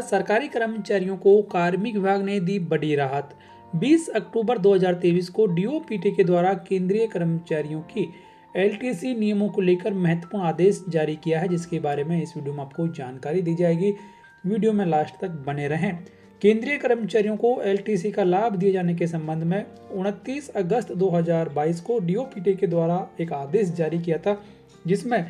सरकारी कर्मचारियों को कार्मिक विभाग ने दी बड़ी राहत। 20 अक्टूबर 2023 को डीओपीटी के द्वारा केंद्रीय कर्मचारियों की एलटीसी नियमों को लेकर महत्वपूर्ण आदेश जारी किया है, जिसके बारे में इस वीडियो में आपको जानकारी दी जाएगी। वीडियो में लास्ट तक बने रहें। केंद्रीय कर्मचारियों को एलटीसी का लाभ दिए जाने के संबंध में 29 अगस्त 2022 को डीओपीटी के द्वारा एक आदेश जारी किया था, जिसमें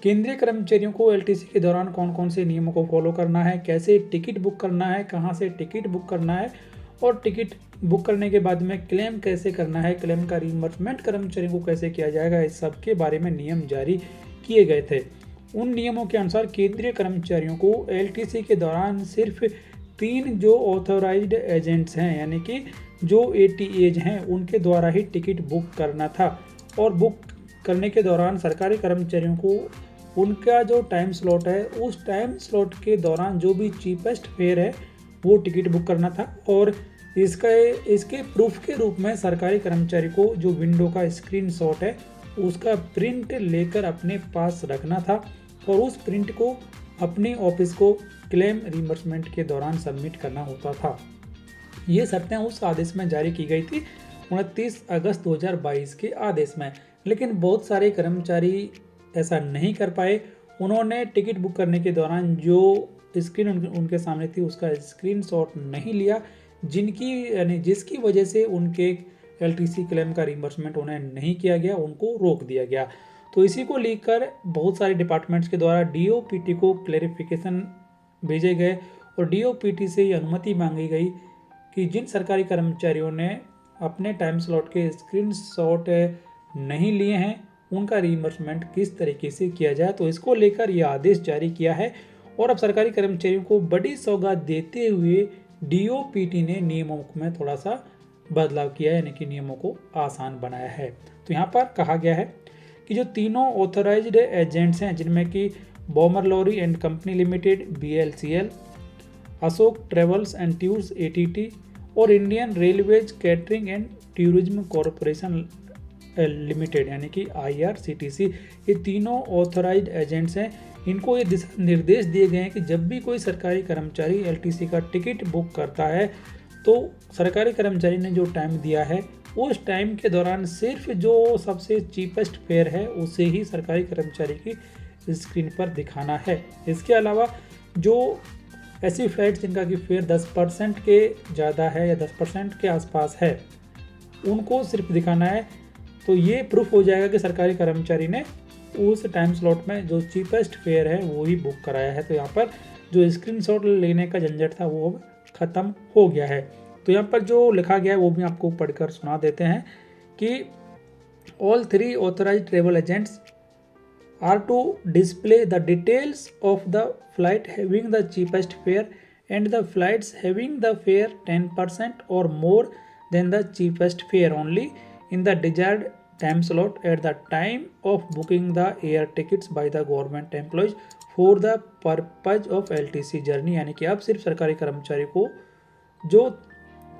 केंद्रीय कर्मचारियों को एलटीसी के दौरान कौन कौन से नियमों को फॉलो करना है, कैसे टिकट बुक करना है, कहां से टिकट बुक करना है और टिकट बुक करने के बाद में क्लेम कैसे करना है, क्लेम का रिइंबर्समेंट कर्मचारियों को कैसे किया जाएगा, इस सब के बारे में नियम जारी किए गए थे। उन नियमों के अनुसार केंद्रीय कर्मचारियों को एलटीसी के दौरान सिर्फ 3 जो ऑथोराइज्ड एजेंट्स हैं, यानी कि जो एटीएज हैं, उनके द्वारा ही टिकट बुक करना था। और बुक करने के दौरान सरकारी कर्मचारियों को उनका जो टाइम स्लॉट है, उस टाइम स्लॉट के दौरान जो भी चीपेस्ट फेयर है वो टिकट बुक करना था। और इसके प्रूफ के रूप में सरकारी कर्मचारी को जो विंडो का स्क्रीनशॉट है उसका प्रिंट लेकर अपने पास रखना था और उस प्रिंट को अपने ऑफिस को क्लेम रिइंबर्समेंट के दौरान सबमिट करना होता था। ये शर्तें उस आदेश में जारी की गई थी 29 अगस्त 2022 के आदेश में। लेकिन बहुत सारे कर्मचारी ऐसा नहीं कर पाए। उन्होंने टिकट बुक करने के दौरान जो स्क्रीन उनके सामने थी उसका स्क्रीनशॉट नहीं लिया, जिसकी वजह से उनके एलटीसी क्लेम का रिइंबर्समेंट उन्हें नहीं किया गया, उनको रोक दिया गया। तो इसी को लेकर बहुत सारे डिपार्टमेंट्स के द्वारा डीओपीटी को क्लैरिफिकेशन भेजे गए और डीओपीटी से ये अनुमति मांगी गई कि जिन सरकारी कर्मचारियों ने अपने टाइम स्लॉट के स्क्रीनशॉट नहीं लिए हैं उनका रिइंबर्समेंट किस तरीके से किया जाए। तो इसको लेकर यह आदेश जारी किया है और अब सरकारी कर्मचारियों को बड़ी सौगात देते हुए डीओपीटी ने नियमों में थोड़ा सा बदलाव किया है, यानी कि नियमों को आसान बनाया है। तो यहाँ पर कहा गया है कि जो तीनों ऑथराइज्ड एजेंट्स हैं, जिनमें कि Balmer Lawrie and company limited BLCL, Ashok travels and tours ATT और Indian railways catering and tourism corporation limited यानी कि IRCTC, ये तीनों ऑथराइज्ड एजेंट्स हैं। इनको ये दिशा निर्देश दिए गए हैं कि जब भी कोई सरकारी कर्मचारी एलटीसी का टिकट बुक करता है तो सरकारी कर्मचारी ने जो टाइम दिया है उस टाइम के दौरान सिर्फ जो सबसे चीपेस्ट फेयर है उसे ही सरकारी कर्मचारी की स्क्रीन पर दिखाना है। इसके अलावा जो ऐसी फ्लाइट जिनका कि फेयर 10% के ज़्यादा है या 10% के आसपास है उनको सिर्फ दिखाना है। तो ये प्रूफ हो जाएगा कि सरकारी कर्मचारी ने उस टाइम स्लॉट में जो चीपेस्ट फेयर है वो ही बुक कराया है। तो यहाँ पर जो स्क्रीनशॉट लेने का झंझट था वो ख़त्म हो गया है। तो यहाँ पर जो लिखा गया है वो भी आपको पढ़कर सुना देते हैं कि all 3 authorised travel agents are to display the details of the flight having the cheapest fare and the flights having the fare 10% or more than the cheapest fare only in the desired time slot at the time of booking the air tickets by the government employees for the purpose of LTC journey। यानी कि अब सिर्फ सरकारी कर्मचारी को जो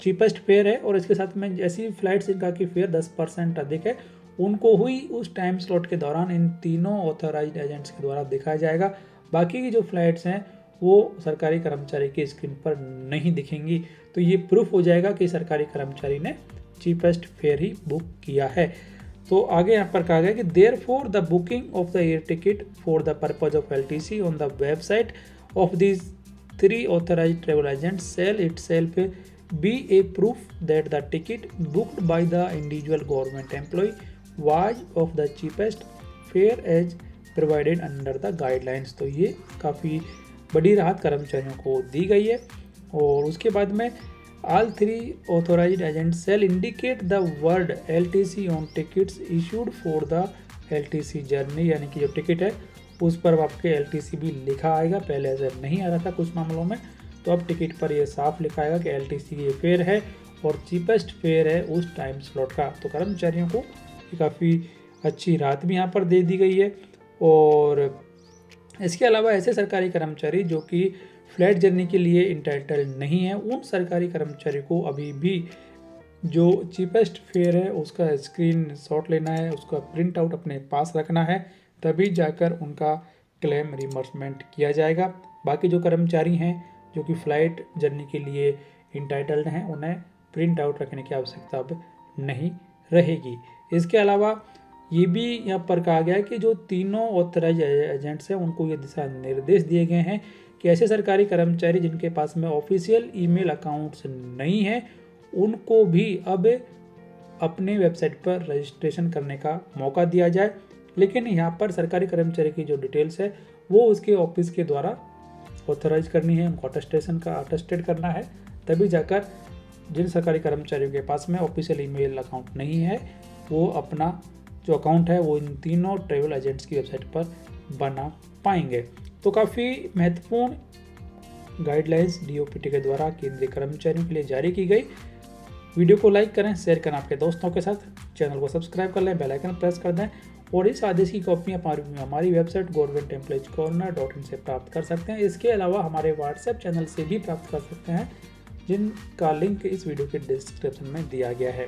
cheapest fair है और इसके साथ में ऐसी फ्लाइट्स जिनका कि फेयर 10% अधिक है उनको ही उस टाइम स्लॉट के दौरान इन तीनों ऑथराइज्ड एजेंट्स के द्वारा दिखाया जाएगा। बाकी की जो फ्लाइट्स हैं वो सरकारी कर्मचारी की स्क्रीन पर नहीं दिखेंगी। तो ये प्रूफ हो जाएगा कि सरकारी कर्मचारी ने चीपेस्ट फेयर ही बुक किया है। तो आगे यहाँ पर कहा गया कि therefore the booking of the air ticket for the purpose of LTC on the website of these 3 authorised travel agents shall itself be a proof that the ticket booked by the individual government employee was of the cheapest fare as provided under the guidelines. तो ये काफ़ी बड़ी राहत कर्मचारियों को दी गई है। और उसके बाद में all 3 authorized agents shall indicate the word LTC on tickets issued for the LTC journey, यानी कि जो टिकट है उस पर आपके LTC भी लिखा आएगा। पहले ऐसा नहीं आ रहा था कुछ मामलों में, तो अब टिकट पर ये साफ लिखा आएगा कि LTC ये फेयर है और चीपेस्ट फेयर है उस टाइम स्लॉट का। तो कर्मचारियों को काफ़ी अच्छी राहत भी यहाँ पर दे दी गई है। और इसके अलावा ऐसे सरकारी कर्मचारी जो कि फ्लाइट जर्नी के लिए इंटाइटल नहीं है, उन सरकारी कर्मचारी को अभी भी जो चीपेस्ट फेयर है उसका स्क्रीनशॉट लेना है, उसका प्रिंट आउट अपने पास रखना है, तभी जाकर उनका क्लेम रिइंबर्समेंट किया जाएगा। बाकी जो कर्मचारी हैं जो कि फ़्लाइट जर्नी के लिए इंटाइटल्ड हैं उन्हें प्रिंट आउट रखने की आवश्यकता अब नहीं रहेगी। इसके अलावा ये भी यहाँ पर कहा गया है कि जो तीनों ऑथराइज एजेंट्स हैं उनको ये दिशा निर्देश दिए गए हैं कि ऐसे सरकारी कर्मचारी जिनके पास में ऑफिशियल ईमेल अकाउंट्स नहीं है उनको भी अब अपने वेबसाइट पर रजिस्ट्रेशन करने का मौका दिया जाए। लेकिन यहाँ पर सरकारी कर्मचारी की जो डिटेल्स है वो उसके ऑफिस के द्वारा ऑथराइज करनी है, उनको अटेस्टेड करना है, तभी जाकर जिन सरकारी कर्मचारियों के पास में ऑफिशियल ईमेल अकाउंट नहीं है वो अपना जो अकाउंट है वो इन तीनों ट्रैवल एजेंट्स की वेबसाइट पर बना पाएंगे। तो काफ़ी महत्वपूर्ण गाइडलाइंस डीओपीटी के द्वारा केंद्रीय कर्मचारियों के लिए जारी की गई। वीडियो को लाइक करें, शेयर करें आपके दोस्तों के साथ, चैनल को सब्सक्राइब कर लें, बेल आइकन प्रेस कर दें और इस आदेश की कॉपी हमारी वेबसाइट governmentemplayscorner.in से प्राप्त कर सकते हैं। इसके अलावा हमारे व्हाट्सएप चैनल से भी प्राप्त कर सकते हैं जिनका लिंक इस वीडियो के डिस्क्रिप्शन में दिया गया है।